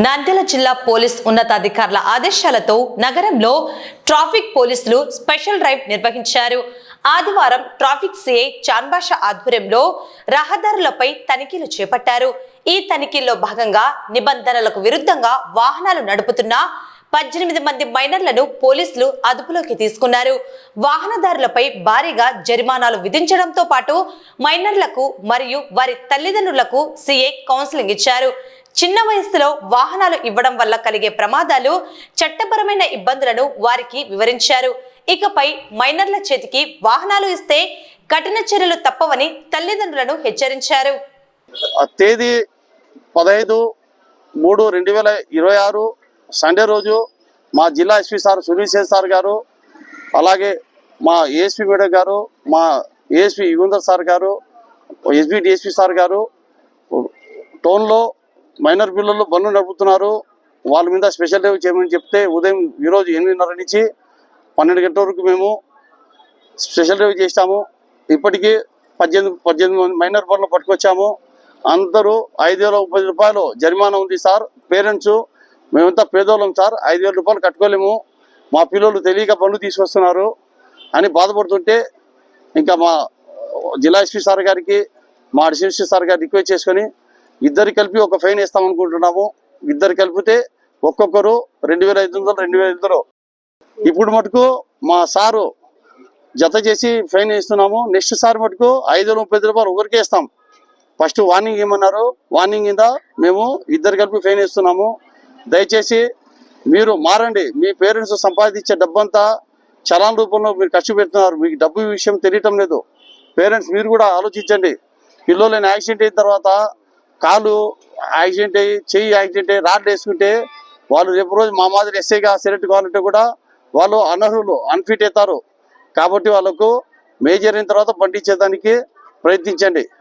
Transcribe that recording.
నంద్యాల జిల్లా పోలీస్ ఉన్నతాధికారుల ఆదేశాలతో నగరంలో ట్రాఫిక్ పోలీసులు స్పెషల్ డ్రైవ్ నిర్వహించారు. ఆదివారం ట్రాఫిక్ సిఐ చాన్బాషా ఆధ్వర్యంలో రహదారులపై తనిఖీలు చేపట్టారు. ఈ తనిఖీల్లో భాగంగా నిబంధనలకు విరుద్ధంగా వాహనాలు నడుపుతున్న 18 మంది మైనర్లను పోలీసులు అదుపులోకి తీసుకున్నారు. వాహనదారులపై భారీగా జరిమానాలు విధించడంతో పాటు మైనర్లకు మరియు వారి తల్లిదండ్రులకు సిఐ కౌన్సిలింగ్ ఇచ్చారు. చిన్న వయసులో వాహనాలు ఇవ్వడం వల్ల కలిగే ప్రమాదాలు, చట్టపరమైన ఇబ్బందులను వారికి వివరించారు. ఇకపై మైనర్ల చేతికి వాహనాలు ఇస్తే కఠిన చర్యలు తప్పవని తల్లిదండ్రులను హెచ్చరించారు. తేదీ 15/3/2026 సండే రోజు మా జిల్లా SP sir Sunil Sen sir గారు, అలాగే మా ఏఎస్పీ మేడం గారు, మా ఏఎస్పీ యుగంధర్ సార్ గారు, ఎస్పీ డిఎస్పీ సార్ గారు టౌన్లో మైనర్ పిల్లలు బండ్లు నడుపుతున్నారు, వాళ్ళ మీద స్పెషల్ డ్రైవ్ చేయమని చెప్తే ఉదయం ఈరోజు 8:30 నుంచి 12 గంటల వరకు మేము స్పెషల్ డ్రైవ్ చేస్తాము. ఇప్పటికీ 18 మంది మైనర్ బండ్లు పట్టుకొచ్చాము. అందరూ 5,030 రూపాయలు జరిమానా ఉంది సార్. పేరెంట్స్ మేమంతా పేదోళ్ళం సార్, 5,000 రూపాయలు కట్టుకోలేము, మా పిల్లలు తెలియక బండ్లు తీసుకొస్తున్నారు అని బాధపడుతుంటే ఇంకా మా జిల్లా ఎస్పీ సార్ గారికి, మా అడిషనల్ సార్ గారికి రిక్వెస్ట్ చేసుకొని ఇద్దరు కలిపి ఒక ఫైన్ వేస్తామనుకుంటున్నాము. ఇద్దరు కలిపితే ఒక్కొక్కరు 2,500 2,500. ఇప్పుడు మటుకు మా సారు జత చేసి ఫైన్ వేస్తున్నాము. నెక్స్ట్ సార్ మటుకు 5,030 రూపాయలు ఒకరికి వేస్తాం. ఫస్ట్ వార్నింగ్ ఇవ్వమన్నారు, వార్నింగ్ కింద మేము ఇద్దరు కలిపి ఫైన్ వేస్తున్నాము. దయచేసి మీరు మారండి. మీ పేరెంట్స్ సంపాదించే డబ్బంతా చలాన్ రూపంలో మీరు ఖర్చు పెడుతున్నారు. మీకు డబ్బు విషయం తెలియటం లేదు. పేరెంట్స్ మీరు కూడా ఆలోచించండి. పిల్లలైన యాక్సిడెంట్ అయిన తర్వాత కాలు యాక్సిడెంట్ అయ్యి, చెయ్యి యాక్సిడెంట్ అయ్యి రాడ్ వేసుకుంటే వాళ్ళు రేపు రోజు మా మాదిరి ఎస్ఐగా సెలెక్ట్ కావాలంటే కూడా వాళ్ళు అనర్హులు, అన్ఫిట్ అవుతారు. కాబట్టి వాళ్ళకు మేజర్ అయిన తర్వాత పండించేదానికి ప్రయత్నించండి.